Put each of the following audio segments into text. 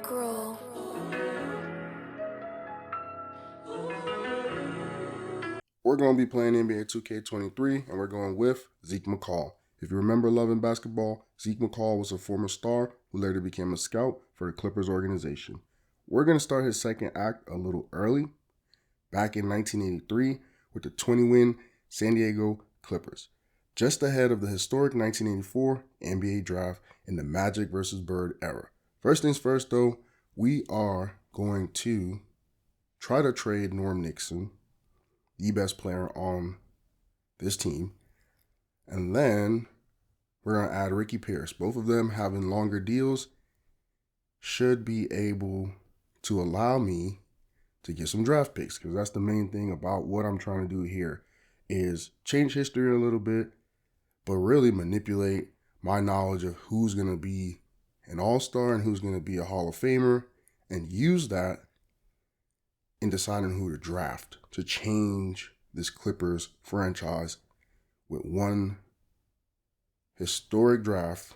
Roll. We're going to be playing NBA 2K23, and we're going with Zeke McCall. If you remember Love Basketball, Zeke McCall was a former star who later became a scout for the Clippers organization. We're going to start his second act a little early, back in 1983 with the 20-win San Diego Clippers, just ahead of the historic 1984 NBA draft in the Magic versus Bird era. First things first, though, we are going to try to trade Norm Nixon, the best player on this team. And then we're going to add Ricky Pierce. Both of them having longer deals should be able to allow me to get some draft picks, because that's the main thing about what I'm trying to do here is change history a little bit, but really manipulate my knowledge of who's going to be an all-star and who's going to be a Hall of Famer, and use that in deciding who to draft to change this Clippers franchise with one historic draft.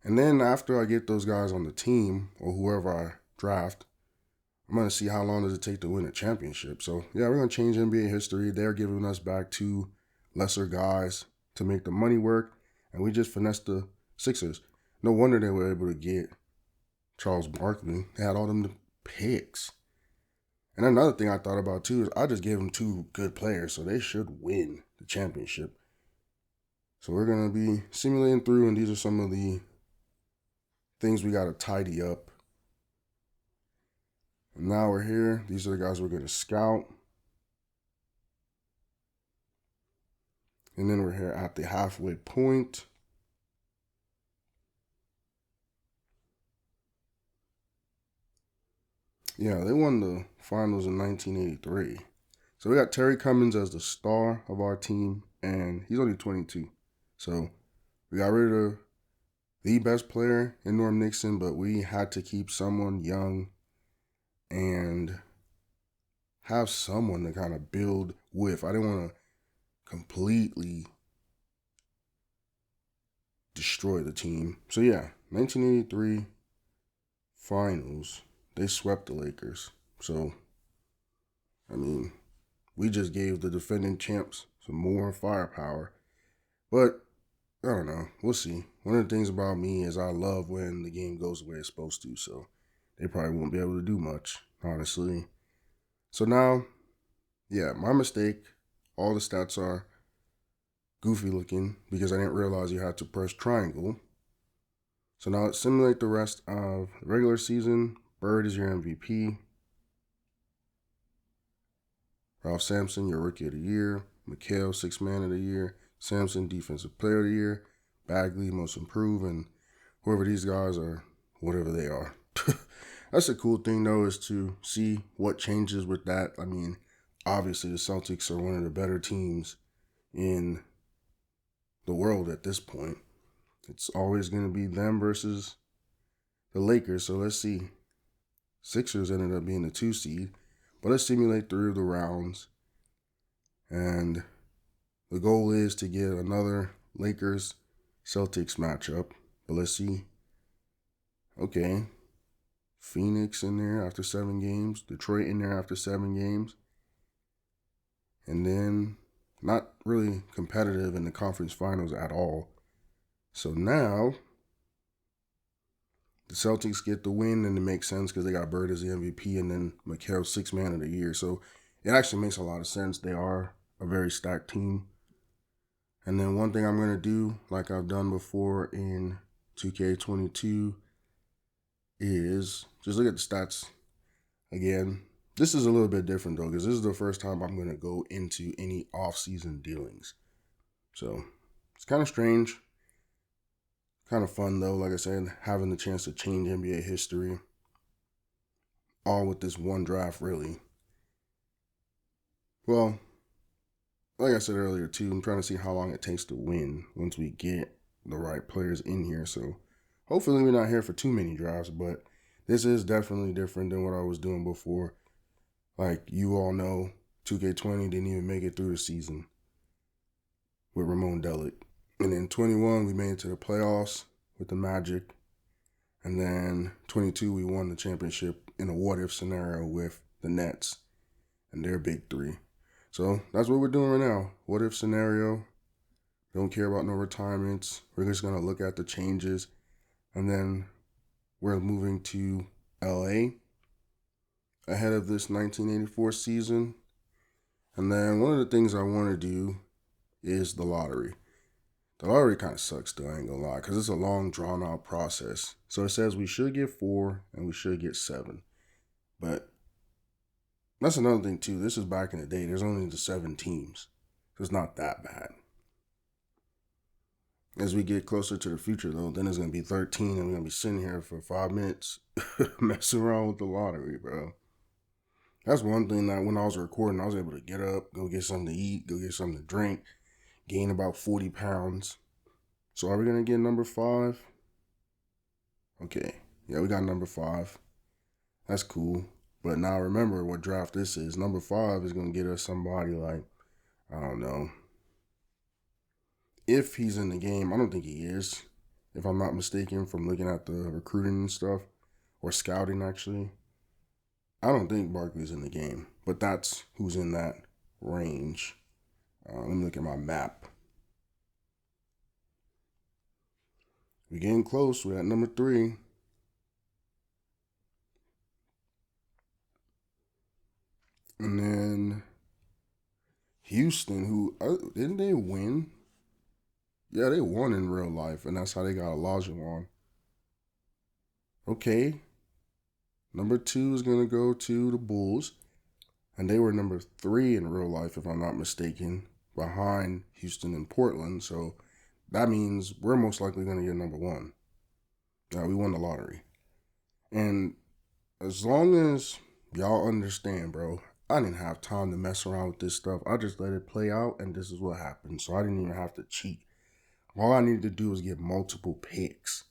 And then after I get those guys on the team, or whoever I draft, I'm going to see how long does it take to win a championship. So, yeah, we're going to change NBA history. They're giving us back two lesser guys to make the money work, and we just finessed the Sixers. No wonder they were able to get Charles Barkley. They had all them picks. And another thing I thought about, too, is I just gave them two good players, so they should win the championship. So we're going to be simulating through, and these are some of the things we got to tidy up. And now we're here. These are the guys we're going to scout. And then we're here at the halfway point. Yeah, they won the finals in 1983. So we got Terry Cummins as the star of our team, and he's only 22. So we got rid of the best player in Norm Nixon, but we had to keep someone young and have someone to kind of build with. I didn't want to completely destroy the team. So yeah, 1983 finals, they swept the Lakers. So, I mean, we just gave the defending champs some more firepower. But, I don't know. We'll see. One of the things about me is I love when the game goes the way it's supposed to. So, they probably won't be able to do much, honestly. So now, yeah, my mistake. All the stats are goofy looking because I didn't realize you had to press triangle. So now let's simulate the rest of the regular season. Bird is your MVP. Ralph Sampson, your Rookie of the Year. McHale, Sixth Man of the Year. Sampson, Defensive Player of the Year. Bagley, Most Improved. And whoever these guys are, whatever they are. That's a cool thing, though, is to see what changes with that. I mean, obviously the Celtics are one of the better teams in the world at this point. It's always going to be them versus the Lakers. So let's see. Sixers ended up being the 2 seed. But let's simulate through the rounds. And the goal is to get another Lakers-Celtics matchup. But let's see. Okay. Phoenix in there after 7 games. Detroit in there after 7 games. And then not really competitive in the conference finals at all. So now the Celtics get the win, and it makes sense because they got Bird as the MVP and then McHale Sixth Man of the Year. So it actually makes a lot of sense. They are a very stacked team. And then one thing I'm going to do, like I've done before in 2K22, is just look at the stats again. This is a little bit different, though, because this is the first time I'm going to go into any off-season dealings. So it's kind of strange. Kind of fun, though, like I said, having the chance to change NBA history. All with this one draft, really. Well, like I said earlier, too, I'm trying to see how long it takes to win once we get the right players in here. So hopefully we're not here for too many drafts, but this is definitely different than what I was doing before. Like you all know, 2K20 didn't even make it through the season with Ramon Delic. And in 21, we made it to the playoffs with the Magic. And then 22, we won the championship in a what-if scenario with the Nets and their big three. So that's what we're doing right now. What-if scenario. Don't care about no retirements. We're just going to look at the changes. And then we're moving to LA ahead of this 1984 season. And then one of the things I want to do is the lottery. The lottery kind of sucks, though, I ain't gonna lie, because it's a long, drawn-out process. So it says we should get 4 and we should get 7. But that's another thing, too. This is back in the day. There's only the 7 teams. So it's not that bad. As we get closer to the future, though, then it's going to be 13 and we're going to be sitting here for 5 minutes messing around with the lottery, bro. That's one thing that when I was recording, I was able to get up, go get something to eat, go get something to drink, gain about 40 pounds. So are we going to get number 5? Okay. Yeah, we got number 5. That's cool. But now remember what draft this is. Number 5 is going to get us somebody like, I don't know. If he's in the game, I don't think he is. If I'm not mistaken from looking at the recruiting and stuff, or scouting actually. I don't think Barkley's in the game, but that's who's in that range. Let me look at my map. We're getting close. We're at number 3. And then Houston, who didn't they win? Yeah, they won in real life, and that's how they got Olajuwon. Okay. Number 2 is going to go to the Bulls. And they were number 3 in real life, if I'm not mistaken, behind Houston and Portland. So that means we're most likely going to get number 1. Now, we won the lottery. And as long as y'all understand, bro, I didn't have time to mess around with this stuff. I just let it play out, and this is what happened. So I didn't even have to cheat. All I needed to do was get multiple picks.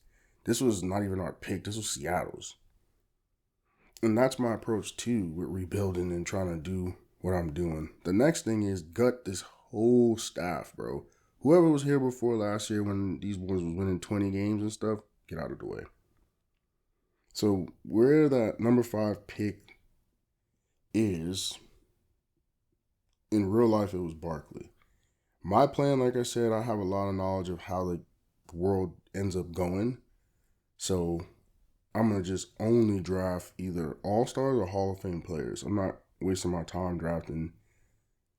This was not even our pick. This was Seattle's. And that's my approach, too, with rebuilding and trying to do what I'm doing. The next thing is gut this whole staff, bro. Whoever was here before last year when these boys was winning 20 games and stuff, get out of the way. So where that number 5 pick is, in real life, it was Barkley. My plan, like I said, I have a lot of knowledge of how the world ends up going. So I'm going to just only draft either All-Stars or Hall of Fame players. I'm not wasting my time drafting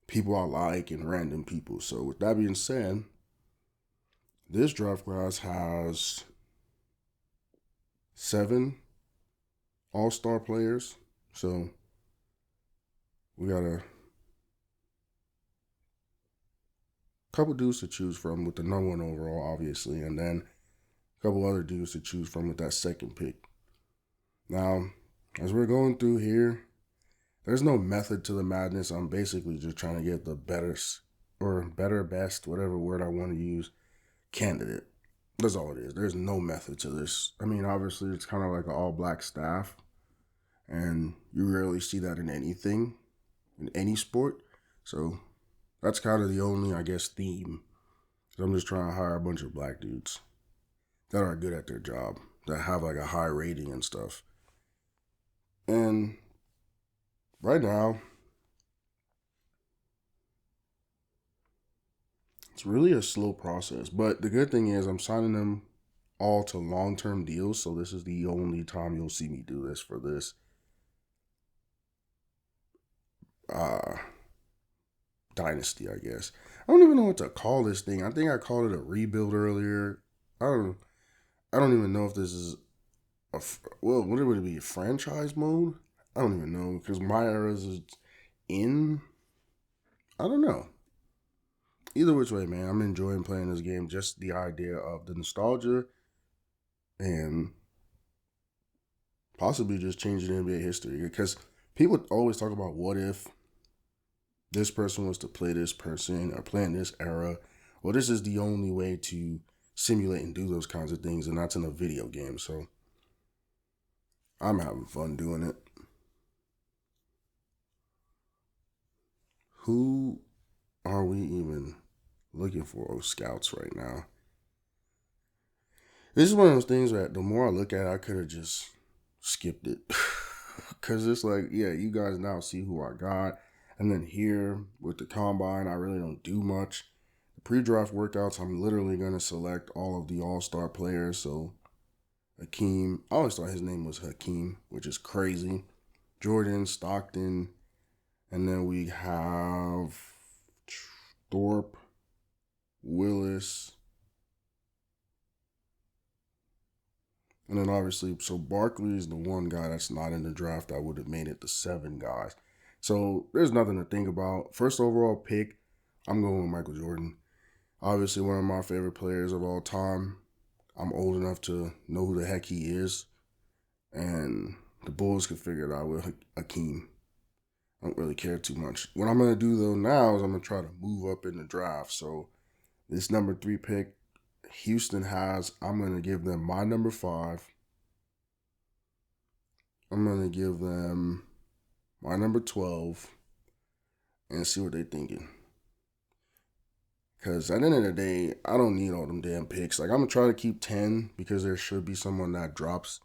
people I like and random people. So with that being said, this draft class has 7 All-Star players. So we got a couple dudes to choose from with the number 1 overall, obviously, and then a couple other dudes to choose from with that second pick. Now, as we're going through here, there's no method to the madness. I'm basically just trying to get the better, best, whatever word I want to use, candidate. That's all it is. There's no method to this. I mean, obviously, it's kind of like an all-black staff, and you rarely see that in anything, in any sport. So that's kind of the only, I guess, theme. So I'm just trying to hire a bunch of black dudes that are good at their job, that have like a high rating and stuff. And right now, it's really a slow process. But the good thing is I'm signing them all to long-term deals. So this is the only time you'll see me do this for this dynasty, I guess. I don't even know what to call this thing. I think I called it a rebuild earlier. I don't even know if this is what would it be? A franchise mode? I don't even know because my era is in. I don't know. Either which way, man, I'm enjoying playing this game. Just the idea of the nostalgia and possibly just changing NBA history. Because people always talk about what if this person was to play this person or play in this era. Well, this is the only way to simulate and do those kinds of things, and that's in a video game. So I'm having fun doing it. Who are we even looking for scouts right now? This is one of those things that the more I look at it, I could have just skipped it. Because it's like, yeah, you guys now see who I got. And then here with the combine, I really don't do much. The pre-draft workouts, I'm literally going to select all of the all-star players. So Hakeem, I always thought his name was Hakeem, which is crazy. Jordan, Stockton, and then we have Thorpe, Willis, and then obviously, so Barkley is the one guy that's not in the draft that would have made it to 7 guys. So there's nothing to think about. First overall pick, I'm going with Michael Jordan. Obviously, one of my favorite players of all time. I'm old enough to know who the heck he is. And the Bulls could figure it out with Hakeem. I don't really care too much. What I'm going to do, though, now is I'm going to try to move up in the draft. So this number 3 pick, Houston has, I'm going to give them my number 5. I'm going to give them my number 12 and see what they're thinking. Because at the end of the day, I don't need all them damn picks. Like, I'm going to try to keep 10 because there should be someone that drops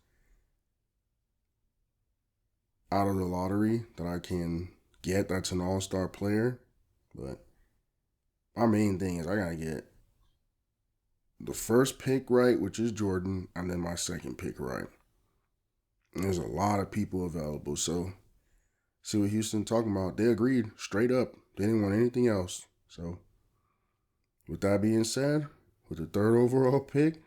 out of the lottery that I can get that's an all-star player. But my main thing is I got to get the first pick right, which is Jordan, and then my second pick right. And there's a lot of people available. So see what Houston talking about. They agreed straight up. They didn't want anything else. So with that being said, with the 3rd overall pick,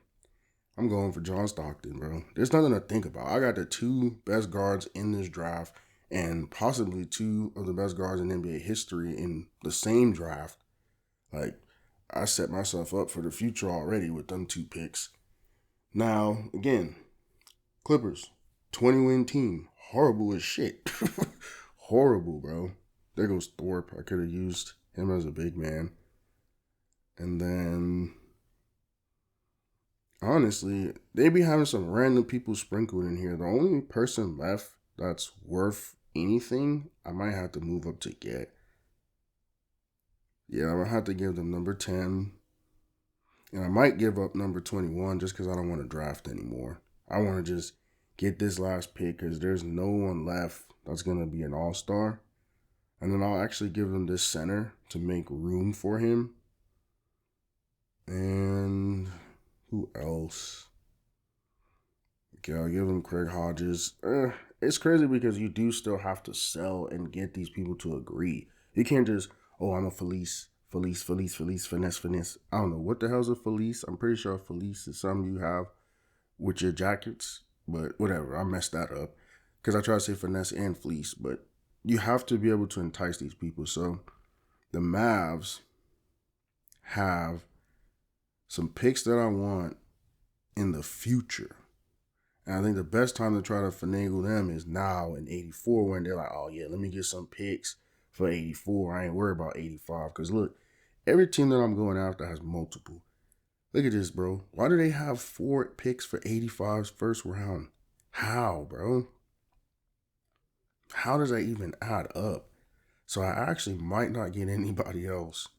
I'm going for John Stockton, bro. There's nothing to think about. I got the 2 best guards in this draft and possibly 2 of the best guards in NBA history in the same draft. Like, I set myself up for the future already with them 2 picks. Now, again, Clippers, 20-win team. Horrible as shit. Horrible, bro. There goes Thorpe. I could have used him as a big man. And then, honestly, they be having some random people sprinkled in here. The only person left that's worth anything, I might have to move up to get. Yeah, I'm going to have to give them number 10. And I might give up number 21 just because I don't want to draft anymore. I want to just get this last pick because there's no one left that's going to be an all-star. And then I'll actually give them this center to make room for him. And who else? Okay, I'll give them Craig Hodges. It's crazy because you do still have to sell and get these people to agree. You can't just, oh, I'm a Felice, finesse. I don't know what the hell's a Felice. I'm pretty sure Felice is something you have with your jackets, but whatever. I messed that up because I try to say finesse and fleece, but you have to be able to entice these people. So the Mavs have some picks that I want in the future. And I think the best time to try to finagle them is now in 84 when they're like, oh, yeah, let me get some picks for 84. I ain't worried about 85. Because, look, every team that I'm going after has multiple. Look at this, bro. Why do they have 4 picks for 85's first round? How, bro? How does that even add up? So I actually might not get anybody else.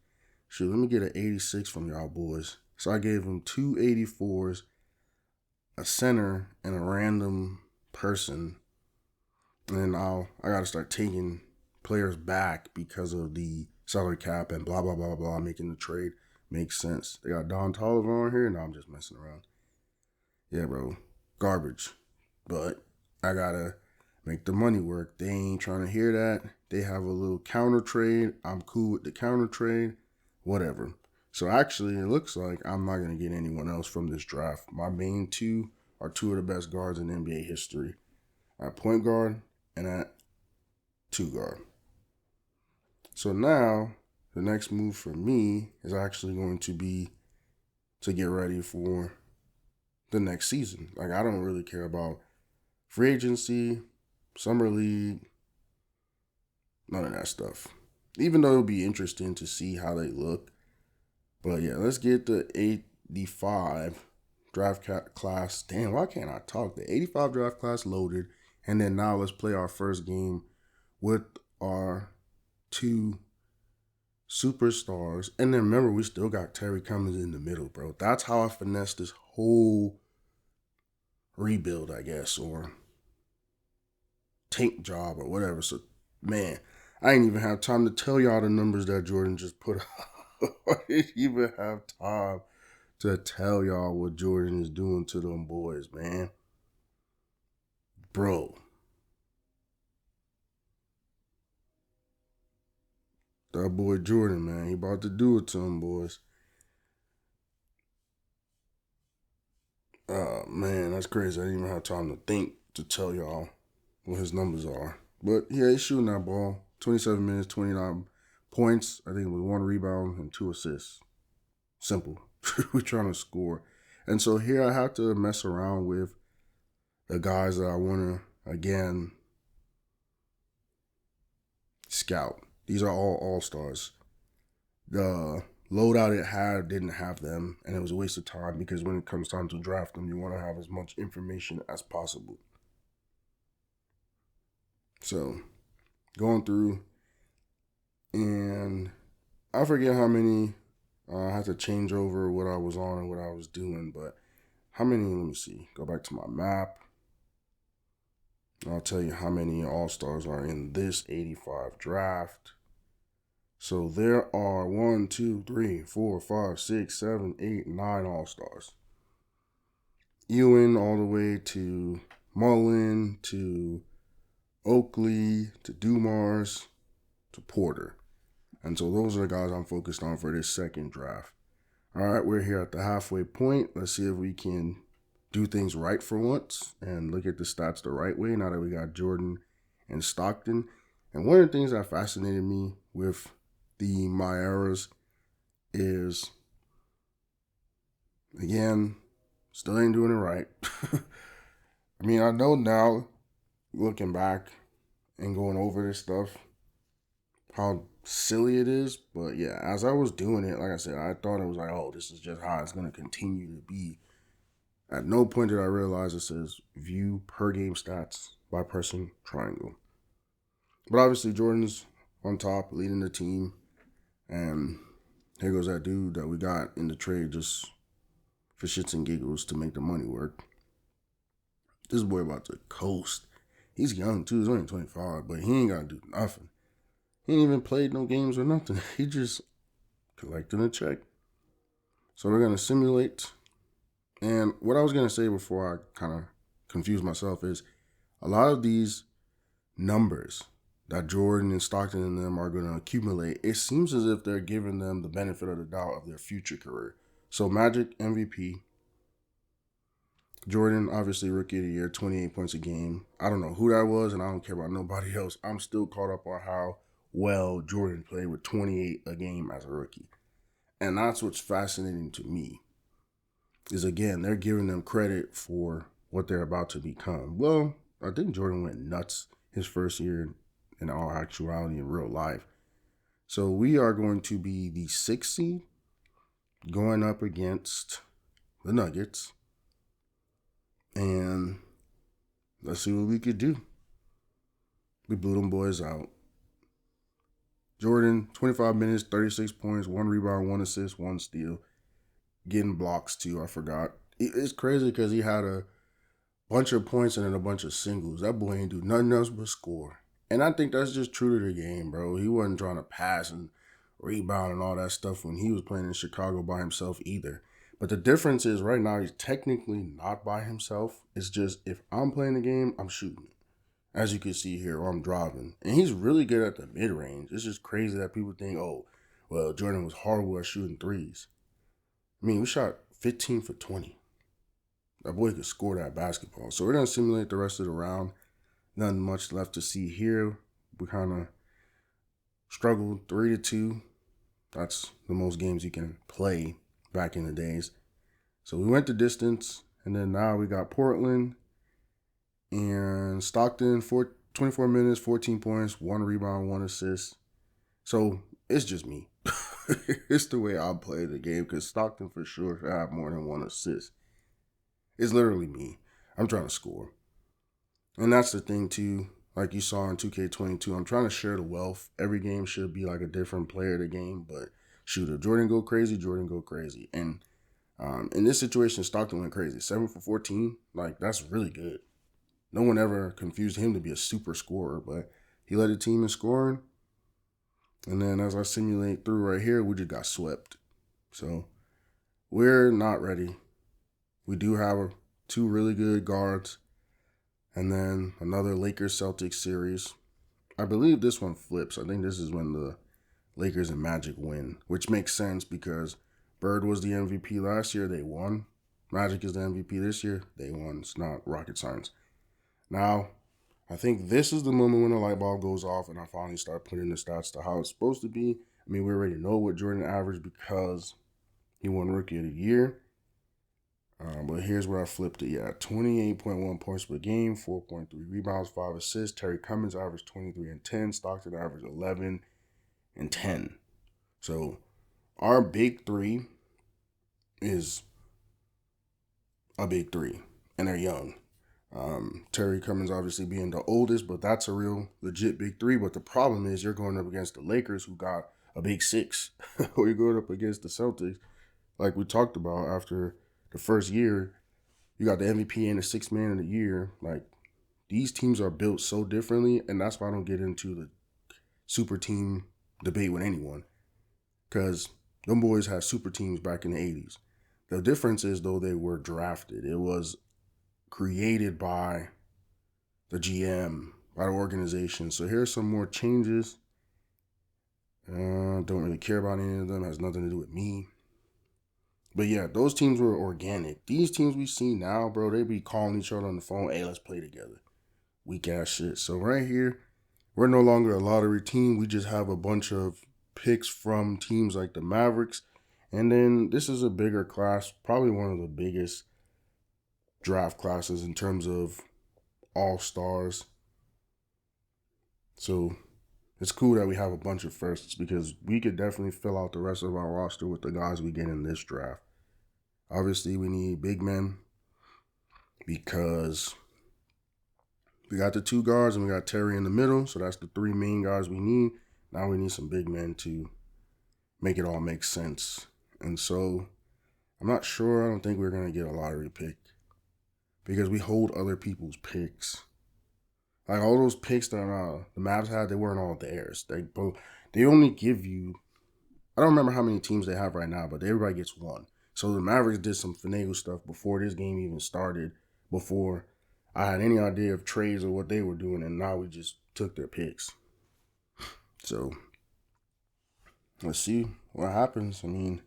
Shoot, let me get an 86 from y'all boys. So I gave them 2 84s, a center, and a random person. And then I got to start taking players back because of the salary cap and blah, blah, blah, blah, making the trade make sense. They got Don Tolliver on here. No, I'm just messing around. Yeah, bro. Garbage. But I got to make the money work. They ain't trying to hear that. They have a little counter trade. I'm cool with the counter trade. Whatever. So actually, it looks like I'm not going to get anyone else from this draft. My main 2 are 2 of the best guards in NBA history. At point guard and at 2 guard. So now, the next move for me is actually going to be to get ready for the next season. Like, I don't really care about free agency, summer league, none of that stuff. Even though it'll be interesting to see how they look. But yeah, let's get the 85 draft class. Damn, why can't I talk? The 85 draft class loaded. And then now let's play our first game with our 2 superstars. And then remember, we still got Terry Cummings in the middle, bro. That's how I finessed this whole rebuild, I guess, or tank job or whatever. So, man, I didn't even have time to tell y'all the numbers that Jordan just put up. I didn't even have time to tell y'all what Jordan is doing to them boys, man. Bro. That boy Jordan, man, he about to do it to them boys. Man, that's crazy. I didn't even have time to think to tell y'all what his numbers are. But yeah, he's shooting that ball. 27 minutes, 29 points. I think it was 1 rebound and 2 assists. Simple. We're trying to score. And so here I have to mess around with the guys that I want to, again, scout. These are all stars. The loadout it had didn't have them, and it was a waste of time because when it comes time to draft them, you want to have as much information as possible. So, going through, and I forget how many. I had to change over what I was on and what I was doing, but how many? Let me see. Go back to my map. I'll tell you how many All-Stars are in this 85 draft. So there are 1, 2, 3, 4, 5, 6, 7, 8, 9 All-Stars. Ewan all the way to Mullen to Oakley to Dumars to Porter. And so those are the guys I'm focused on for this second draft. All right, we're here at the halfway point. Let's see if we can do things right for once and look at the stats the right way now that we got Jordan and Stockton. And one of the things that fascinated me with the My Eras is, again, still ain't doing it right. I mean, I know now, looking back and going over this stuff, how silly it is. But yeah, as I was doing it, like I said, I thought it was like, oh, this is just how it's going to continue to be. At no point did I realize it says view per game stats by person triangle. But obviously, Jordan's on top, leading the team. And here goes that dude that we got in the trade just for shits and giggles to make the money work. This boy about to coast. He's young too. He's only 25, but he ain't got to do nothing. He ain't even played no games or nothing. He just collecting a check. So we're going to simulate. And what I was going to say before I kind of confuse myself is a lot of these numbers that Jordan and Stockton and them are going to accumulate, it seems as if they're giving them the benefit of the doubt of their future career. So Magic MVP, Jordan, obviously Rookie of the Year, 28 points a game. I don't know who that was, and I don't care about nobody else. I'm still caught up on how well Jordan played with 28 a game as a rookie. And that's what's fascinating to me is, again, they're giving them credit for what they're about to become. Well, I think Jordan went nuts his first year in all actuality in real life. So we are going to be the 6th seed going up against the Nuggets. And let's see what we could do. We blew them boys out. Jordan, 25 minutes, 36 points, 1 rebound, 1 assist, 1 steal. Getting blocks too, I forgot. It's crazy because he had a bunch of points and then a bunch of singles. That boy ain't do nothing else but score. And I think that's just true to the game, bro. He wasn't trying to pass and rebound and all that stuff when he was playing in Chicago by himself either. But the difference is right now he's technically not by himself. It's just if I'm playing the game, I'm shooting it. As you can see here, or I'm driving. And he's really good at the mid-range. It's just crazy that people think, oh, well, Jordan was horrible at shooting threes. I mean, we shot 15 for 20. That boy could score that basketball. So we're going to simulate the rest of the round. Nothing much left to see here. We kind of struggled 3-2. That's the most games you can play back in the days. So we went the distance. And then now we got Portland and Stockton, 24 minutes, 14 points, 1 rebound, 1 assist. So it's just me. It's the way I play the game because Stockton for sure should have more than 1 assist. It's literally me. I'm trying to score. And that's the thing too, like you saw in 2K22, I'm trying to share the wealth. Every game should be like a different player of the game, but shoot, if Jordan go crazy, Jordan go crazy. And In this situation, Stockton went crazy. 7 for 14. Like, that's really good. No one ever confused him to be a super scorer, but he led the team in scoring. And then as I simulate through right here, we just got swept. So we're not ready. We do have 2 really good guards. And then another Lakers-Celtics series. I believe this one flips. I think this is when the Lakers and Magic win, which makes sense because Bird was the MVP last year. They won. Magic is the MVP this year. They won. It's not rocket science. Now, I think this is the moment when the light bulb goes off and I finally start putting the stats to how it's supposed to be. I mean, we already know what Jordan averaged because he won Rookie of the Year. But here's where I flipped it. Yeah, 28.1 points per game, 4.3 rebounds, 5 assists. Terry Cummins averaged 23 and 10. Stockton averaged 11 and 10. So our big 3 is a big 3, and they're young. Terry Cummins obviously being the oldest, but that's a real legit big 3. But the problem is you're going up against the Lakers, who got a big 6, or you're going up against the Celtics, like we talked about after the first year. You got the MVP and the 6th man of the year. Like, these teams are built so differently, and that's why I don't get into the super team debate with anyone, because them boys had super teams back in the 80s. The difference is, though, they were drafted. It was created by the GM, by the organization. So here's some more changes. Don't really care about any of them. Has nothing to do with me. But yeah, those teams were organic. These teams we see now, bro, they be calling each other on the phone. Hey, let's play together. Weak ass shit. So right here, we're no longer a lottery team. We just have a bunch of picks from teams like the Mavericks. And then this is a bigger class, probably one of the biggest draft classes in terms of all-stars. So it's cool that we have a bunch of firsts because we could definitely fill out the rest of our roster with the guys we get in this draft. Obviously, we need big men because we got the 2 guards and we got Terry in the middle. So that's the 3 main guys we need. Now we need some big men to make it all make sense. And so I'm not sure. I don't think we're going to get a lottery pick because we hold other people's picks. Like, all those picks that the Mavs had, they weren't all theirs. They only give you, I don't remember how many teams they have right now, but everybody gets 1. So the Mavericks did some finagle stuff before this game even started, before I had any idea of trades or what they were doing, and now we just took their picks. So let's see what happens. I mean,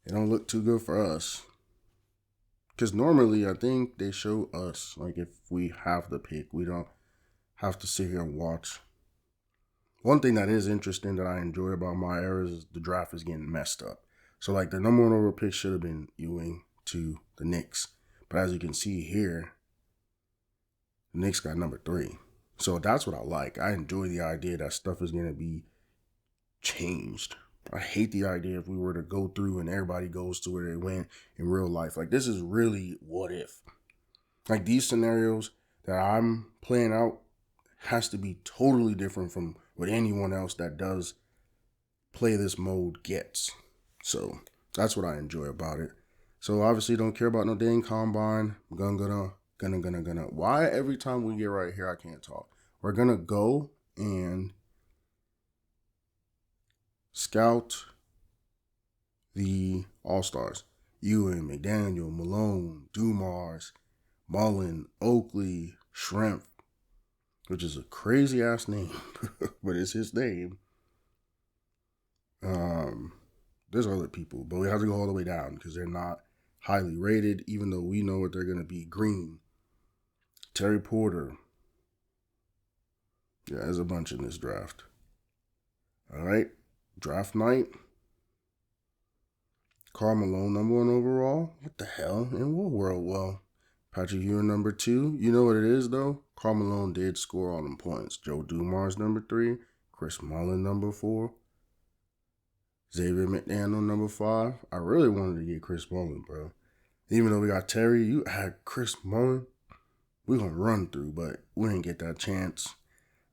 it don't look too good for us. Because normally I think they show us, like, if we have the pick, we don't have to sit here and watch. One thing that is interesting that I enjoy about my era is the draft is getting messed up. So, like, the number 1 overall pick should have been Ewing to the Knicks. But as you can see here, the Knicks got number 3. So that's what I like. I enjoy the idea that stuff is going to be changed. I hate the idea if we were to go through and everybody goes to where they went in real life. Like, this is really what if. Like, these scenarios that I'm playing out has to be totally different from what anyone else that does play this mode gets. So that's what I enjoy about it. So obviously don't care about no dang combine. Gonna. Why every time we get right here I can't talk? We're gonna go and scout the All-Stars. Ewing, McDaniel, Malone, Dumars, Mullen, Oakley, Shrimp, which is a crazy ass name, but it's his name. There's other people, but we have to go all the way down because they're not highly rated, even though we know what they're going to be. Green, Terry Porter. Yeah, there's a bunch in this draft. All right, draft night. Karl Malone, number 1 overall. What the hell? In what world? Well, Patrick Ewing, number 2. You know what it is, though? Karl Malone did score all them points. Joe Dumars, number 3. Chris Mullen, number 4. Xavier McDaniel, number 5. I really wanted to get Chris Mullen, bro. Even though we got Terry, you had Chris Mullen. We're going to run through, but we didn't get that chance.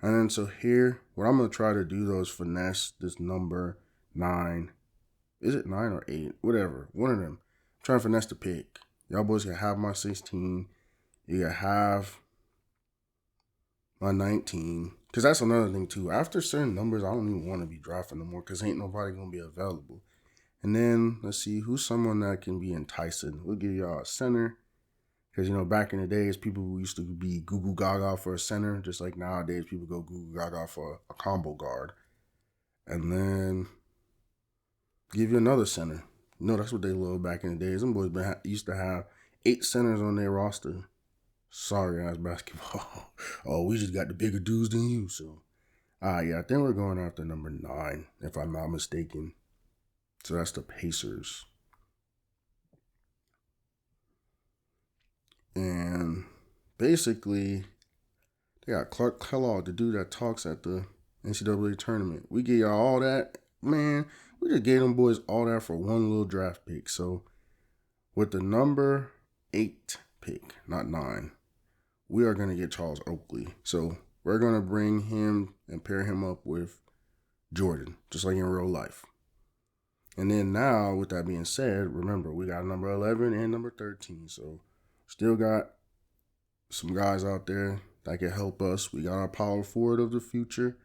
And then so here, what I'm going to try to do, though, is finesse this number 9. Is it 9 or 8? Whatever. One of them. trying to finesse the pick. Y'all boys can have my 16. You can have my 19. Because that's another thing, too. After certain numbers, I don't even want to be drafting no more because ain't nobody going to be available. And then, let's see, who's someone that can be enticing? We'll give y'all a center. Because, back in the days, people used to be goo gaga for a center, just like nowadays people go goo gaga for a combo guard. And then give you another center. That's what they loved back in the days. Them boys used to have 8 centers on their roster. Sorry ass basketball. Oh, we just got the bigger dudes than you. So, yeah, I think we're going after number 9, if I'm not mistaken. So that's the Pacers. And basically, they got Clark Kellogg, the dude that talks at the NCAA tournament. We give y'all all that. Man, we just gave them boys all that for one little draft pick. So with the number 8 pick, not 9, we are going to get Charles Oakley. So we're going to bring him and pair him up with Jordan, just like in real life. And then now, with that being said, remember, we got number 11 and number 13. So still got some guys out there that can help us. We got our power forward of the future.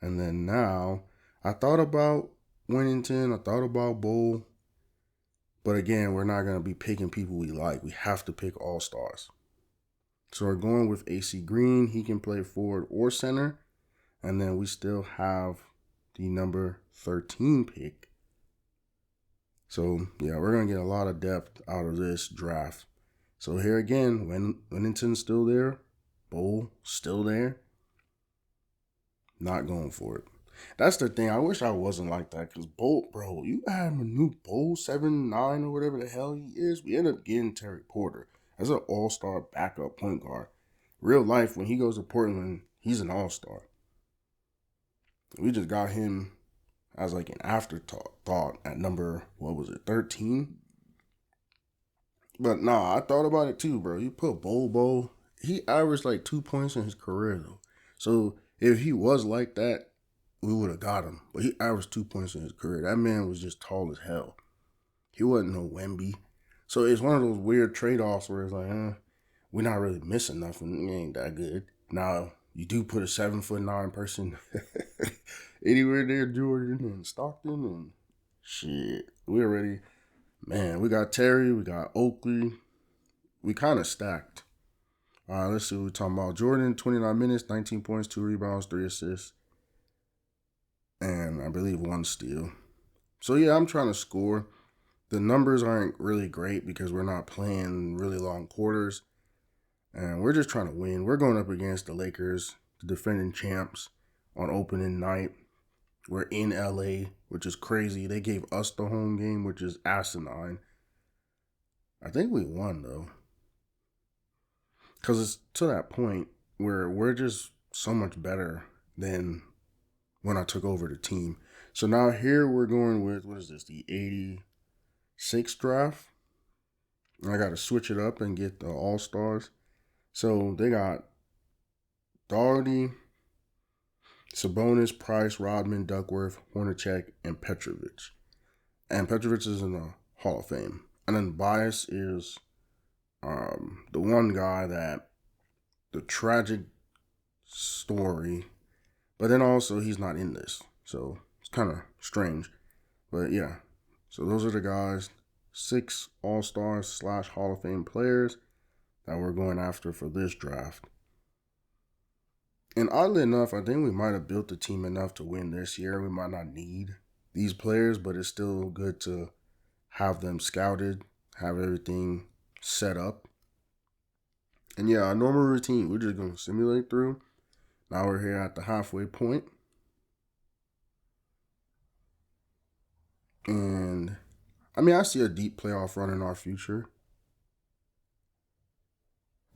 And then now, I thought about Winnington. I thought about Bowl. But again, we're not going to be picking people we like. We have to pick all-stars. So we're going with AC Green. He can play forward or center. And then we still have the number 13 pick. So, yeah, we're going to get a lot of depth out of this draft. So here again, Winnington's still there. Bowl still there. Not going for it. That's the thing. I wish I wasn't like that. Because Bolt, bro, you add Manute Bowl 7'9" or whatever the hell he is. We end up getting Terry Porter as an all-star backup point guard. Real life, when he goes to Portland, he's an all-star. We just got him as like an afterthought at number, 13? But nah, I thought about it too, bro. You put Bowl. He averaged like 2 points in his career, though. So if he was like that, we would have got him. But he averaged 2 points in his career. That man was just tall as hell. He wasn't no Wemby. So it's one of those weird trade-offs where it's like, we're not really missing nothing. It ain't that good. Now, you do put a 7'9" person anywhere near Jordan and Stockton and shit. We already, man, we got Terry, we got Oakley. We kind of stacked. All right, let's see what we're talking about. Jordan, 29 minutes, 19 points, 2 rebounds, 3 assists, and I believe 1 steal. So, yeah, I'm trying to score. The numbers aren't really great because we're not playing really long quarters, and we're just trying to win. We're going up against the Lakers, the defending champs, on opening night. We're in LA, which is crazy. They gave us the home game, which is asinine. I think we won, though. Because it's to that point where we're just so much better than when I took over the team. So now here we're going with, what is this, the 86 draft? I got to switch it up and get the all-stars. So they got Daugherty, Sabonis, Price, Rodman, Duckworth, Hornacek, and Petrovic. And Petrovic is in the Hall of Fame. And then Bias is the one guy that the tragic story, but then also he's not in this. So it's kind of strange. But yeah, so those are the guys, 6 all-stars / Hall of Fame players that we're going after for this draft. And oddly enough, I think we might have built the team enough to win this year. We might not need these players, but it's still good to have them scouted, have everything set up. And yeah, our normal routine, we're just going to simulate through. Now we're here at the halfway point. And I see a deep playoff run in our future.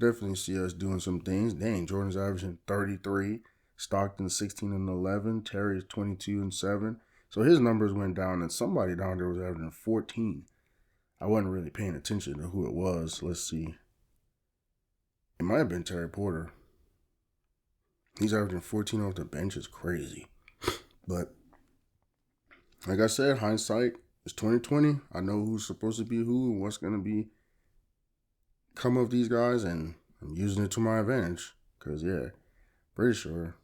Definitely see us doing some things. Dang, Jordan's averaging 33. Stockton 16 and 11. Terry's 22 and 7. So his numbers went down, and somebody down there was averaging 14. I wasn't really paying attention to who it was. Let's see. It might have been Terry Porter. He's averaging 14 off the bench. Is crazy. But like I said, hindsight It's 2020. I know who's supposed to be who and what's going to be come of these guys, and I'm using it to my advantage. Because, yeah, pretty sure.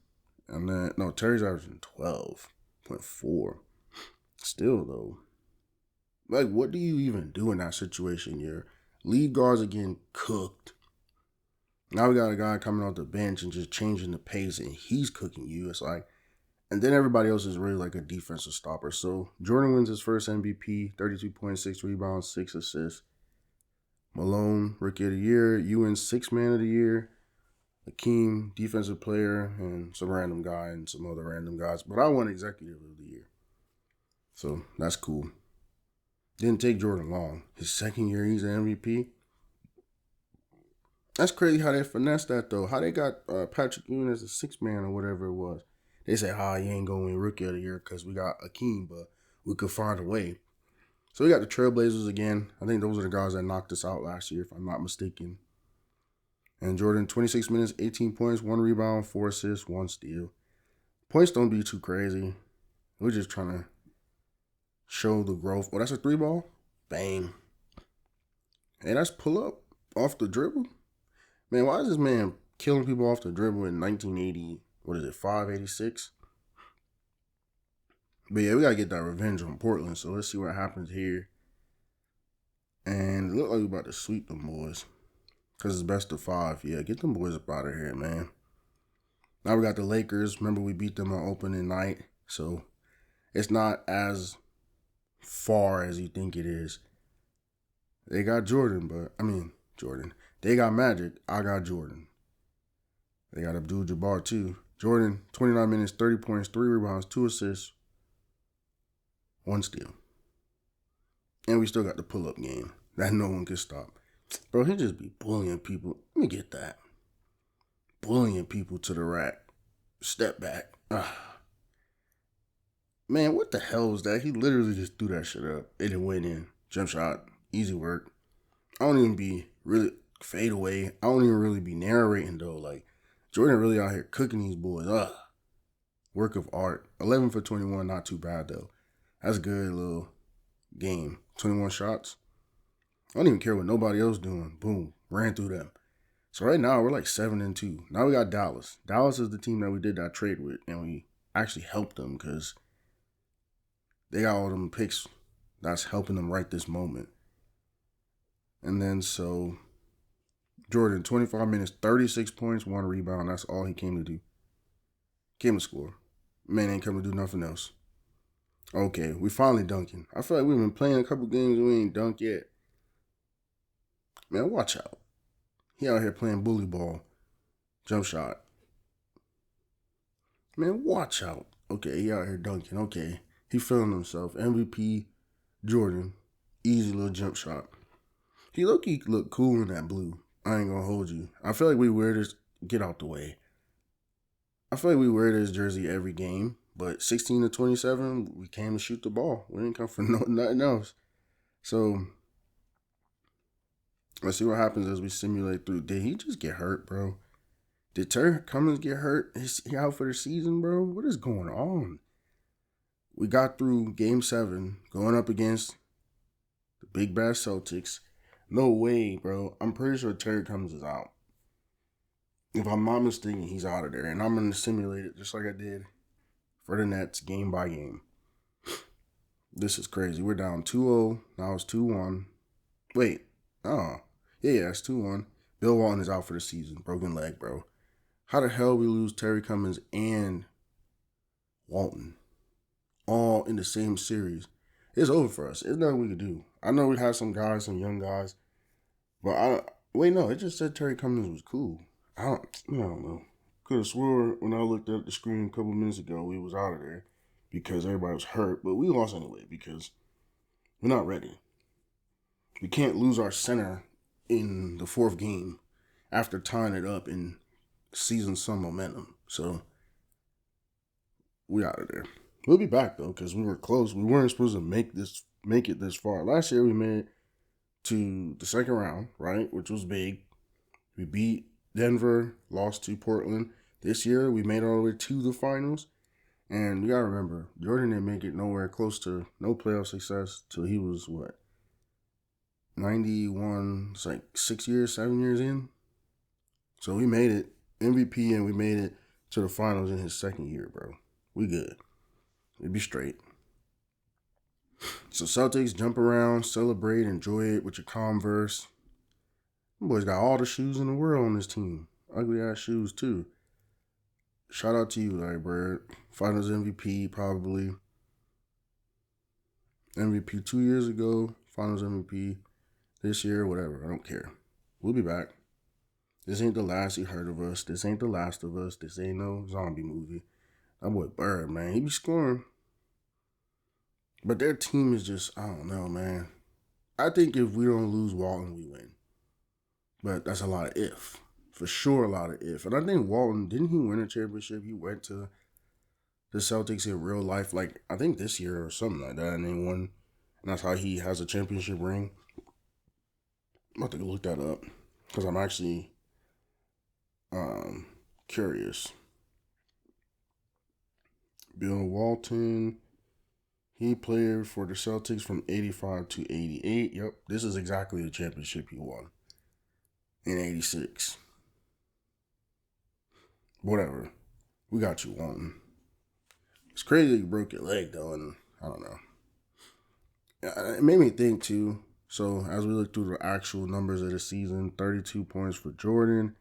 And then, no, Terry's averaging 12.4. Still, though. Like, what do you even do in that situation? Your lead guards are getting cooked. Now we got a guy coming off the bench and just changing the pace, and he's cooking you. It's like, and then everybody else is really like a defensive stopper. So Jordan wins his first MVP, 32.6 rebounds, 6 assists. Malone, Rookie of the Year. Ewan, Sixth Man of the Year. Akeem, Defensive Player, and some random guy and some other random guys. But I won Executive of the Year. So that's cool. Didn't take Jordan long. His second year, he's an MVP. That's crazy how they finessed that, though. How they got Patrick Ewing as a sixth man or whatever it was. They said, you ain't going to win Rookie of the Year because we got Akeem, but we could find a way. So we got the Trailblazers again. I think those are the guys that knocked us out last year, if I'm not mistaken. And Jordan, 26 minutes, 18 points, 1 rebound, 4 assists, 1 steal. Points don't be too crazy. We're just trying to show the growth. Oh, that's a 3-ball? Bang. Hey, that's pull up off the dribble. Man, why is this man killing people off the dribble in 1980? What is it, 586? But yeah, we got to get that revenge on Portland. So let's see what happens here. And it look like we're about to sweep them boys. Because it's best of 5. Yeah, get them boys up out of here, man. Now we got the Lakers. Remember, we beat them on opening night. So it's not as far as you think it is. They got Jordan. They got Magic. I got Jordan. They got Abdul-Jabbar too. Jordan, 29 minutes, 30 points, 3 rebounds, 2 assists, 1 steal. And we still got the pull-up game that no one can stop. Bro, he just be bullying people. Let me get that. Bullying people to the rack. Step back. Man, what the hell was that? He literally just threw that shit up. It didn't went in. Jump shot. Easy work. I don't even be really fade away. I don't even really be narrating, though. Like, Jordan really out here cooking these boys. Work of art. 11 for 21, not too bad, though. That's a good little game. 21 shots. I don't even care what nobody else doing. Boom. Ran through them. So right now, we're like 7-2. Now we got Dallas. Dallas is the team that we did that trade with, and we actually helped them because they got all them picks that's helping them right this moment. And then so Jordan, 25 minutes, 36 points, 1 rebound. That's all he came to do. Came to score. Man ain't come to do nothing else. Okay, we finally dunking. I feel like we've been playing a couple games and we ain't dunked yet. Man, watch out. He out here playing bully ball. Jump shot. Man, watch out. Okay, he out here dunking. Okay, he feeling himself. MVP, Jordan. Easy little jump shot. He look cool in that blue. I ain't gonna hold you. I feel like we wear this. Get out the way. I feel like we wear this jersey every game, but 16-27, we came to shoot the ball. We didn't come for nothing else. So let's see what happens as we simulate through. Did he just get hurt, bro? Did Terry Cummings get hurt? Is he out for the season, bro? What is going on? We got through Game 7, going up against the big bad Celtics. No way, bro. I'm pretty sure Terry Cummings is out. If I'm not mistaken, he's out of there. And I'm going to simulate it just like I did for the Nets, game by game. This is crazy. We're down 2-0. Now it's 2-1. Wait. Yeah, it's 2-1. Bill Walton is out for the season. Broken leg, bro. How the hell we lose Terry Cummings and Walton all in the same series? It's over for us. There's nothing we could do. I know we had some guys, some young guys, but it just said Terry Cummings was cool. I don't know. Could have swore when I looked at the screen a couple minutes ago, we was out of there because everybody was hurt, but we lost anyway because we're not ready. We can't lose our center in the 4th game after tying it up and seizing some momentum. So we out of there. We'll be back though because we were close. We weren't supposed to make it this far. Last year we made it to the 2nd round, right, which was big. We beat Denver, lost to Portland. This year we made it all the way to the finals, And you gotta remember, Jordan didn't make it nowhere close to no playoff success till he was what, 91. It's like 6 years, 7 years in. So we made it MVP and we made it to the finals in his second year, bro. We good. We be straight. So Celtics, jump around, celebrate, enjoy it with your Converse. Them boys got all the shoes in the world on this team. Ugly ass shoes too. Shout out to you, Larry Bird. Finals MVP, probably. MVP 2 years ago. Finals MVP this year, whatever. I don't care. We'll be back. This ain't the last you heard of us. This ain't The Last of Us. This ain't no zombie movie. That boy Bird, man, he be scoring. But their team is just, I don't know, man. I think if we don't lose Walton, we win. But that's a lot of if. For sure, a lot of if. And I think Walton, didn't he win a championship? He went to the Celtics in real life, like, I think this year or something like that, and they won. And that's how he has a championship ring. I'm about to look that up because I'm actually curious. Bill Walton, he played for the Celtics from 85 to 88. Yep, this is exactly the championship he won in 86. Whatever. We got you, Walton. It's crazy you broke your leg, though, and I don't know. It made me think, too. So, as we look through the actual numbers of the season, 32 points for Jordan,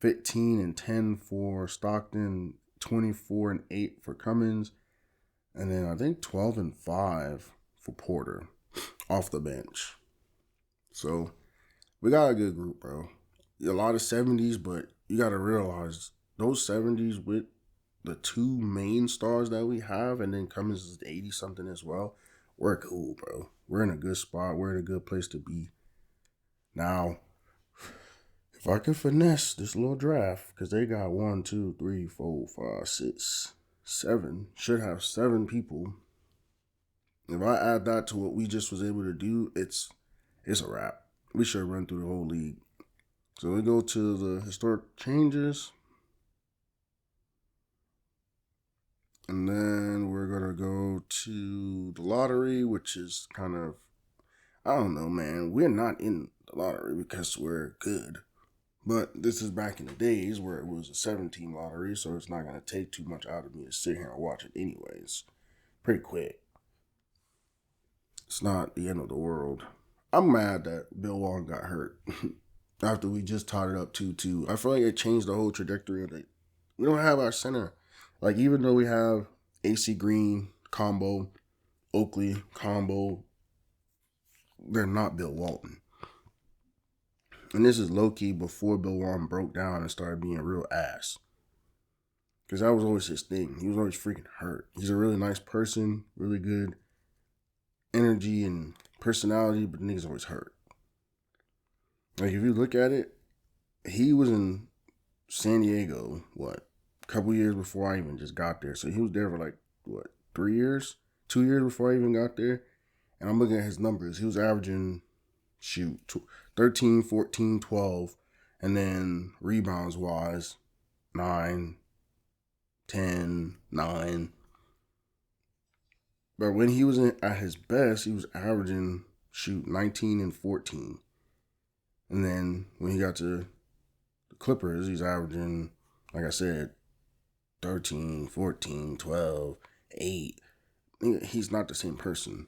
15 and 10 for Stockton, 24 and 8 for Cummins, and then I think 12 and 5 for Porter off the bench. So, we got a good group, bro. A lot of 70s, but you got to realize those 70s with the two main stars that we have, and then Cummins is 80-something as well, we're cool, bro. We're in a good spot. We're in a good place to be. Now, if I can finesse this little draft, because they got 1, 2, 3, 4, 5, 6, 7, should have 7 people. If I add that to what we just was able to do, it's a wrap. We should run through the whole league. So we go to the historic changes. And then we're going to go to the lottery, which is kind of, I don't know, man. We're not in the lottery because we're good. But this is back in the days where it was a 7-team lottery, so it's not going to take too much out of me to sit here and watch it anyways. Pretty quick. It's not the end of the world. I'm mad that Bill Walton got hurt after we just tied it up 2-2. I feel like it changed the whole trajectory of it. We don't have our center. Like, even though we have AC Green, combo, Oakley, combo, they're not Bill Walton. And this is low-key before Bill Walton broke down and started being real ass. Because that was always his thing. He was always freaking hurt. He's a really nice person, really good energy and personality, but the nigga's always hurt. Like, if you look at it, he was in San Diego, a couple years before I even just got there. So he was there for 3 years? 2 years before I even got there. And I'm looking at his numbers. He was averaging, 13, 14, 12. And then rebounds-wise, 9, 10, 9. But when he was at his best, he was averaging, 19 and 14. And then when he got to the Clippers, he's averaging, like I said, 13, 14, 12, 8. He's not the same person.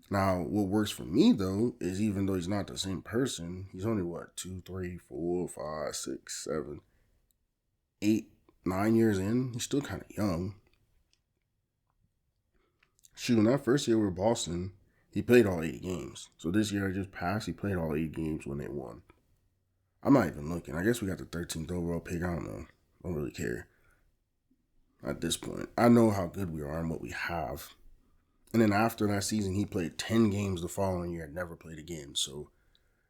Now, what works for me, though, is even though he's not the same person, he's only, 2, 3, 4, 5, 6, 7, 8, 9 years in. He's still kind of young. In that first year with Boston, he played all 8 games. So this year I just passed, he played all 8 games when they won. I'm not even looking. I guess we got the 13th overall pick. I don't know. I don't really care. At this point, I know how good we are and what we have. And then after that season, he played 10 games the following year and never played again. So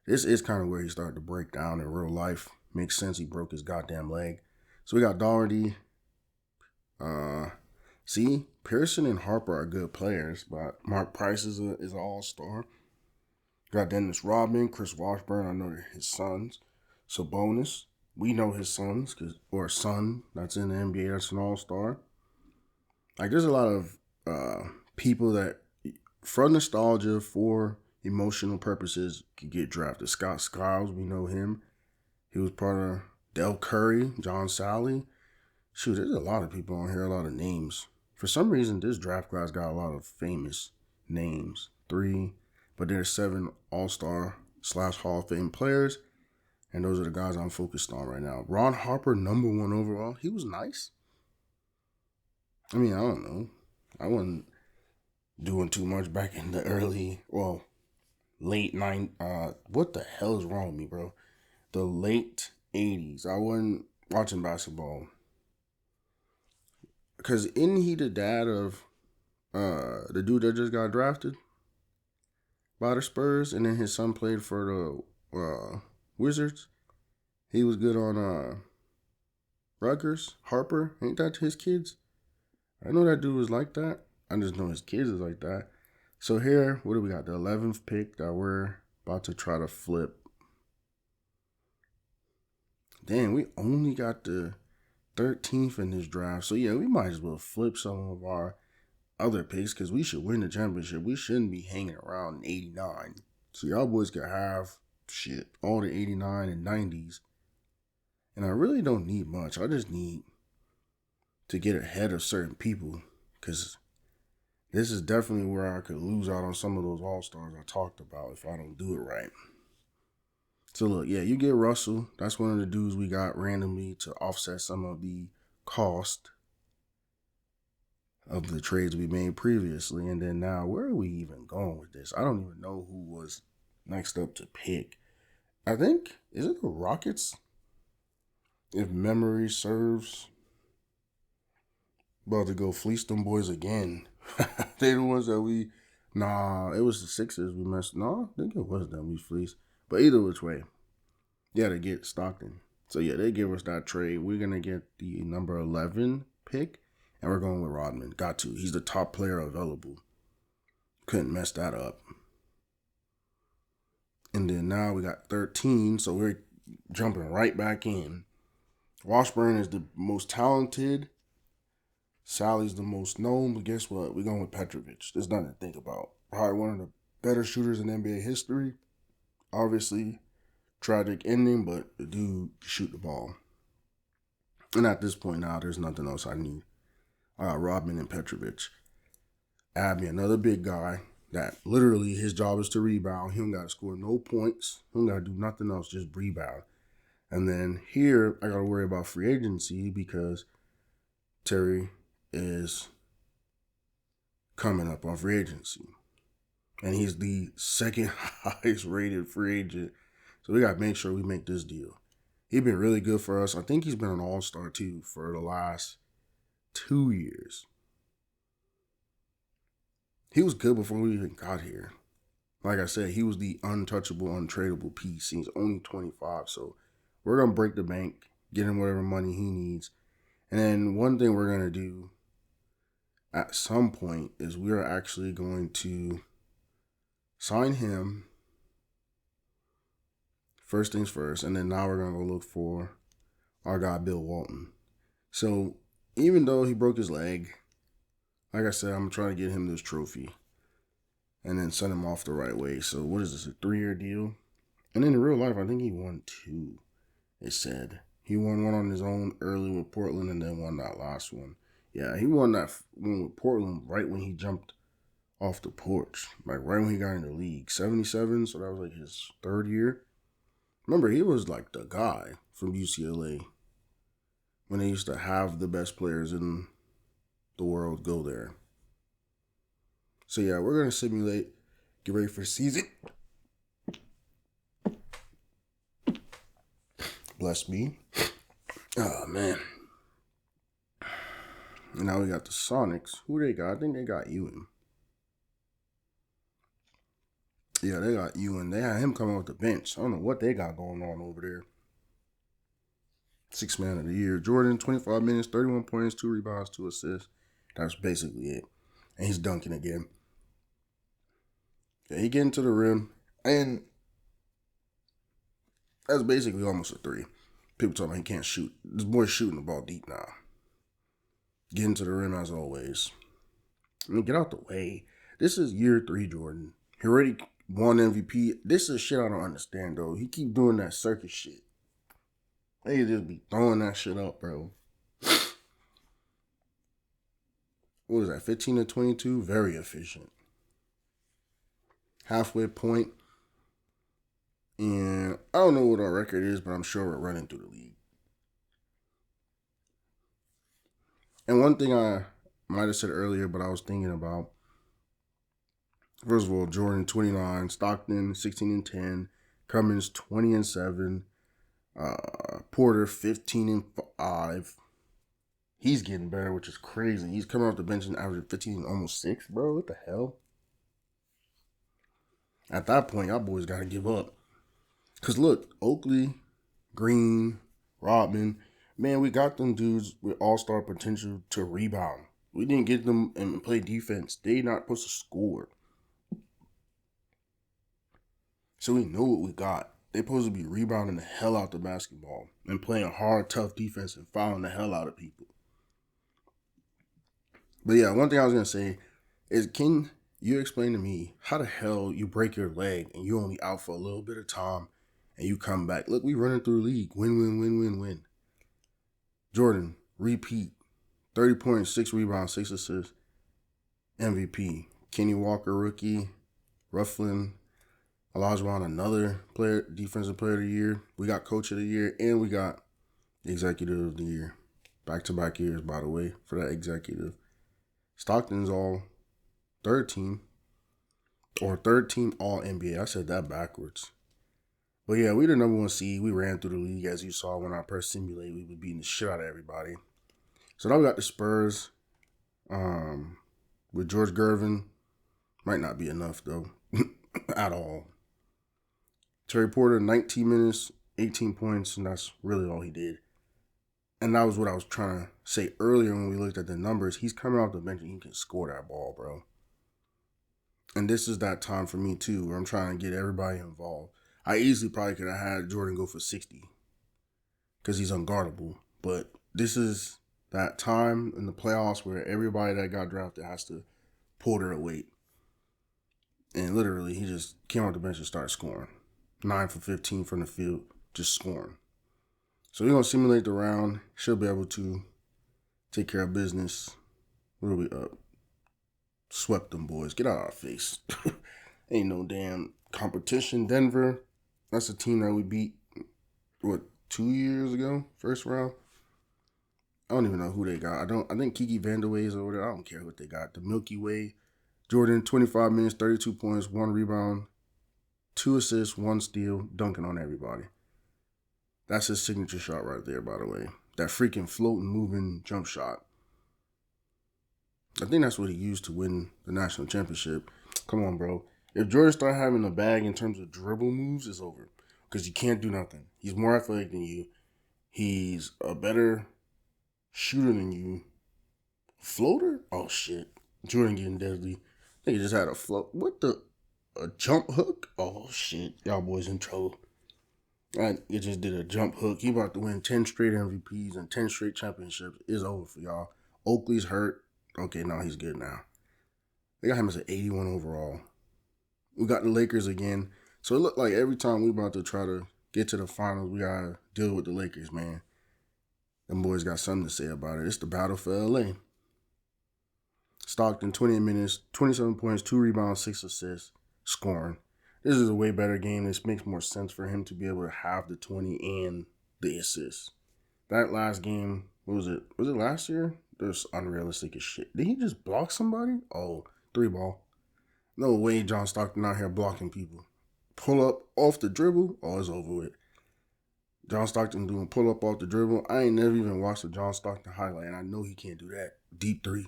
this is kind of where he started to break down in real life. Makes sense. He broke his goddamn leg. So we got Doherty. Pearson and Harper are good players, but Mark Price is an all-star. Got Dennis Rodman, Chris Washburn. I know they're his sons. Sabonis. We know his sons, or son that's in the NBA that's an all-star. like there's a lot of people that, from nostalgia, for emotional purposes, could get drafted. Scott Skiles, we know him. He was part of Del Curry, John Sally. Shoot, there's a lot of people on here, a lot of names. For some reason, this draft class got a lot of famous names. 3, but there's 7 All-Star / Hall of Fame players, and those are the guys I'm focused on right now. Ron Harper, #1 overall. He was nice. I mean, I don't know. I wasn't doing too much back in the late 90s. What the hell is wrong with me, bro? The late 80s. I wasn't watching basketball. Because isn't he the dad of the dude that just got drafted by the Spurs? And then his son played for the Wizards. He was good on Rutgers. Harper. Ain't that his kids? I know that dude was like that. I just know his kids is like that. So here, what do we got? The 11th pick that we're about to try to flip. Damn, we only got the 13th in this draft. So yeah, we might as well flip some of our other picks because we should win the championship. We shouldn't be hanging around in 89. So y'all boys could have all the 89 and 90s. And I really don't need much. I just need to get ahead of certain people because this is definitely where I could lose out on some of those all-stars I talked about if I don't do it right. So look, yeah, you get Russell. That's one of the dudes we got randomly to offset some of the cost of the trades we made previously. And then now, where are we even going with this? I don't even know who was next up to pick. I think, is it the Rockets? If memory serves. About to go fleece them boys again. They the ones that it was the Sixers we messed. No, I think it was them we fleeced. But either which way, yeah, to get Stockton. So yeah, they give us that trade. We're going to get the number 11 pick, and we're going with Rodman. Got to. He's the top player available. Couldn't mess that up. And then now we got 13, so we're jumping right back in. Washburn is the most talented. Sally's the most known, but guess what? We're going with Petrovic. There's nothing to think about. Probably one of the better shooters in NBA history. Obviously, tragic ending, but the dude shoot the ball. And at this point now, there's nothing else I need. I got Rodman and Petrovic. Add me another big guy that literally his job is to rebound. He don't got to score no points. He don't got to do nothing else, just rebound. And then here, I got to worry about free agency because Terry is coming up on free agency. And he's the second highest rated free agent. So we got to make sure we make this deal. He's been really good for us. I think he's been an all-star too for the last 2 years. He was good before we even got here. Like I said, he was the untouchable, untradeable piece. He's only 25. So we're going to break the bank, get him whatever money he needs. And then one thing we're going to do at some point is we're actually going to sign him first things first. And then now we're going to go look for our guy, Bill Walton. So even though he broke his leg, like I said, I'm trying to get him this trophy and then send him off the right way. So what is this, a 3-year deal? And in real life, I think he won 2, it said. He won one on his own early with Portland and then won that last one. Yeah, he won that one with Portland right when he jumped off the porch, like right when he got in the league. 77, so that was like his 3rd year. Remember, he was like the guy from UCLA when they used to have the best players in the world go there. So yeah, we're going to simulate, get ready for the season. Bless me. Oh, man. And now we got the Sonics. Who they got? I think they got Ewing. Yeah, they got Ewing. They had him coming off the bench. I don't know what they got going on over there. 6th man of the year. Jordan, 25 minutes, 31 points, 2 rebounds, 2 assists. That's basically it. And he's dunking again. Yeah, he getting to the rim. And that's basically almost a 3. People talking about he can't shoot. This boy's shooting the ball deep now. Getting to the rim as always. I mean, get out the way. This is year 3, Jordan. He already won MVP. This is shit I don't understand, though. He keep doing that circus shit. They just be throwing that shit up, bro. What was that, 15 to 22? Very efficient. Halfway point. And I don't know what our record is, but I'm sure we're running through the league. And one thing I might have said earlier, but I was thinking about, first of all, Jordan 29, Stockton 16 and 10, Cummins 20 and 7, Porter 15 and 5. He's getting better, which is crazy. He's coming off the bench and averaging 15 and almost 6, bro. What the hell? At that point, y'all boys got to give up. Because look, Oakley, Green, Rodman, man, we got them dudes with all-star potential to rebound. We didn't get them and play defense. They not supposed to score. So we know what we got. They supposed to be rebounding the hell out the basketball and playing hard, tough defense and fouling the hell out of people. But yeah, one thing I was going to say is, can you explain to me how the hell you break your leg and you only out for a little bit of time and you come back? Look, we running through the league. Win. Jordan, repeat. 30 points, 6 rebounds, 6 assists. MVP. Kenny Walker, rookie. Rufflin, Olajuwon, another player, defensive player of the year. We got coach of the year, and we got executive of the year. Back-to-back years, by the way, for that executive. Stockton's all third team, or third team all NBA. I said that backwards. But yeah, we the number 1 seed. We ran through the league, as you saw when I pressed simulate. We were beating the shit out of everybody. So now we got the Spurs with George Gervin. Might not be enough, though, at all. Terry Porter, 19 minutes, 18 points, and that's really all he did. And that was what I was trying to say earlier when we looked at the numbers. He's coming off the bench and he can score that ball, bro. And this is that time for me, too, where I'm trying to get everybody involved. I easily probably could have had Jordan go for 60 because he's unguardable. But this is that time in the playoffs where everybody that got drafted has to pull their weight. And literally, he just came off the bench and started scoring. 9 for 15 from the field, just scoring. So we're going to simulate the round. Should be able to take care of business. What are we up? Swept them boys. Get out of our face. Ain't no damn competition. Denver, that's a team that we beat, 2 years ago? First round? I don't even know who they got. I think Kiki Vandeweghe is over there. I don't care what they got. The Milky Way. Jordan, 25 minutes, 32 points, 1 rebound, 2 assists, 1 steal, dunking on everybody. That's his signature shot right there, by the way. That freaking floating, moving jump shot. I think that's what he used to win the national championship. Come on, bro. If Jordan start having a bag in terms of dribble moves, it's over. Because you can't do nothing. He's more athletic than you. He's a better shooter than you. Floater? Oh, shit. Jordan getting deadly. I think he just had a float. A jump hook? Oh, shit. Y'all boys in trouble. It just did a jump hook. He about to win 10 straight MVPs and 10 straight championships. It's over for y'all. Oakley's hurt. Okay, now he's good now. They got him as an 81 overall. We got the Lakers again. So it looked like every time we about to try to get to the finals, we got to deal with the Lakers, man. Them boys got something to say about it. It's the battle for LA. Stockton, 20 minutes, 27 points, 2 rebounds, 6 assists, scoring. This is a way better game. This makes more sense for him to be able to have the 20 and the assists. That last game, what was it? Was it last year? It was unrealistic as shit. Did he just block somebody? Oh, 3 ball. No way John Stockton out here blocking people. Pull up off the dribble? Oh, it's over with. John Stockton doing pull up off the dribble. I ain't never even watched a John Stockton highlight, and I know he can't do that. Deep 3.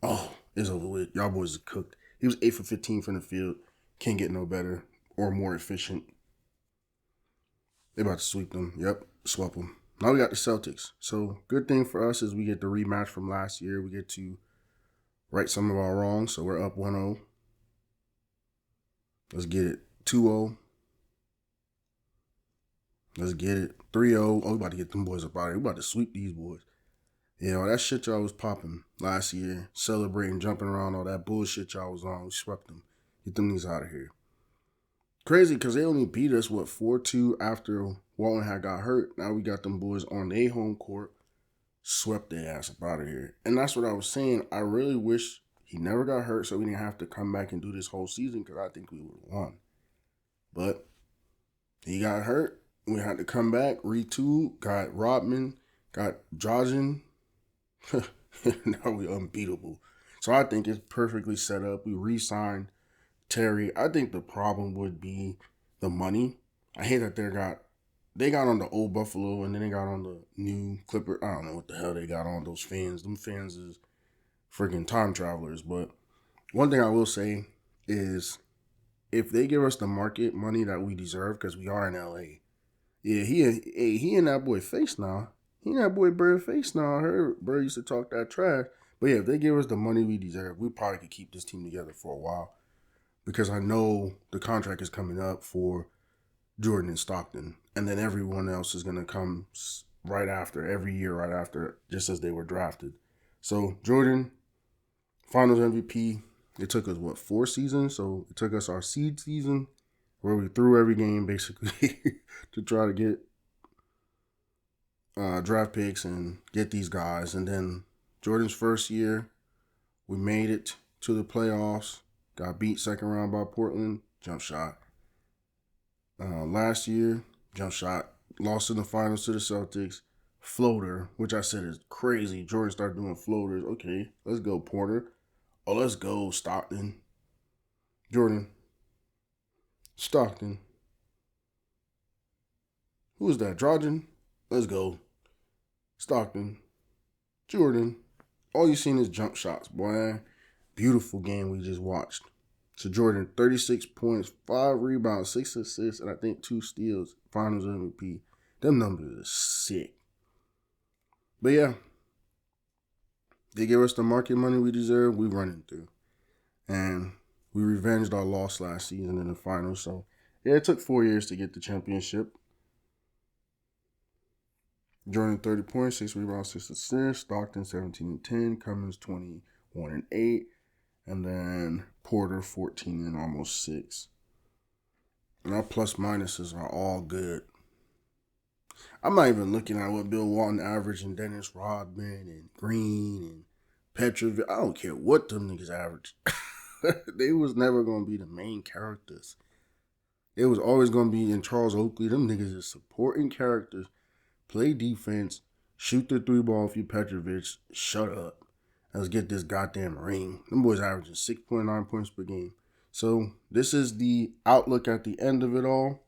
Oh, it's over with. Y'all boys are cooked. He was 8 for 15 from the field. Can't get no better or more efficient. They about to sweep them. Yep, sweep them. Now we got the Celtics. So good thing for us is we get the rematch from last year. We get to right some of our wrongs. So we're up 1-0. Let's get it. 2-0. Let's get it. 3-0. Oh, we about to get them boys up out of here. We about to sweep these boys. Yeah, all that shit y'all was popping last year, celebrating, jumping around, all that bullshit y'all was on. We swept them. Get them niggas out of here. Crazy because they only beat us, 4-2 after Walton had got hurt. Now we got them boys on their home court, swept their ass up out of here. And that's what I was saying. I really wish he never got hurt so we didn't have to come back and do this whole season because I think we would have won. But he got hurt. We had to come back, retool, got Rodman, got Dragan. Now we unbeatable. So I think it's perfectly set up. We re-signed Terry. I think the problem would be the money. I hate that they got on the old Buffalo and then they got on the new Clipper. I don't know what the hell they got on those fans. Them fans is freaking time travelers. But one thing I will say is if they give us the market money that we deserve, because we are in LA. Yeah, he in that boy face now. He in that boy Bird face now. I heard Bird used to talk that trash. But yeah, if they give us the money we deserve, we probably could keep this team together for a while. Because I know the contract is coming up for Jordan and Stockton. And then everyone else is going to come right after, every year right after, just as they were drafted. So Jordan, Finals MVP. It took us, 4 seasons? So it took us our seed season where we threw every game basically to try to get draft picks and get these guys. And then Jordan's first year, we made it to the playoffs. Got beat second round by Portland. Jump shot. Last year, jump shot. Lost in the finals to the Celtics. Floater, which I said is crazy. Jordan started doing floaters. Okay, let's go, Porter. Oh, let's go, Stockton. Jordan. Stockton. Who was that? Dragan? Let's go. Stockton. Jordan. All you seen is jump shots, boy. Beautiful game we just watched. So Jordan, 36 points, 5 rebounds, 6 assists, and I think 2 steals. Finals MVP. Them numbers are sick. But yeah, they give us the market money we deserve. We running through. And we revenged our loss last season in the finals. So yeah, it took 4 years to get the championship. Jordan, 30 points, 6 rebounds, 6 assists. Stockton, 17 and 10. Cummins, 21 and 8. And then Porter, 14 and almost 6. And our plus minuses are all good. I'm not even looking at what Bill Walton averaged and Dennis Rodman and Green and Petrovic. I don't care what them niggas average. They was never going to be the main characters. It was always going to be in Charles Oakley. Them niggas is supporting characters. Play defense. Shoot the 3 ball if you Petrovic. Shut up. Let's get this goddamn ring. Them boys averaging 6.9 points per game. So this is the outlook at the end of it all.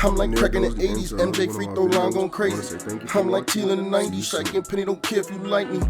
I'm like cracking the 80s, MJ free throw line going crazy. I'm like Teal in the 90s, Shaq and Penny, don't care if you like me.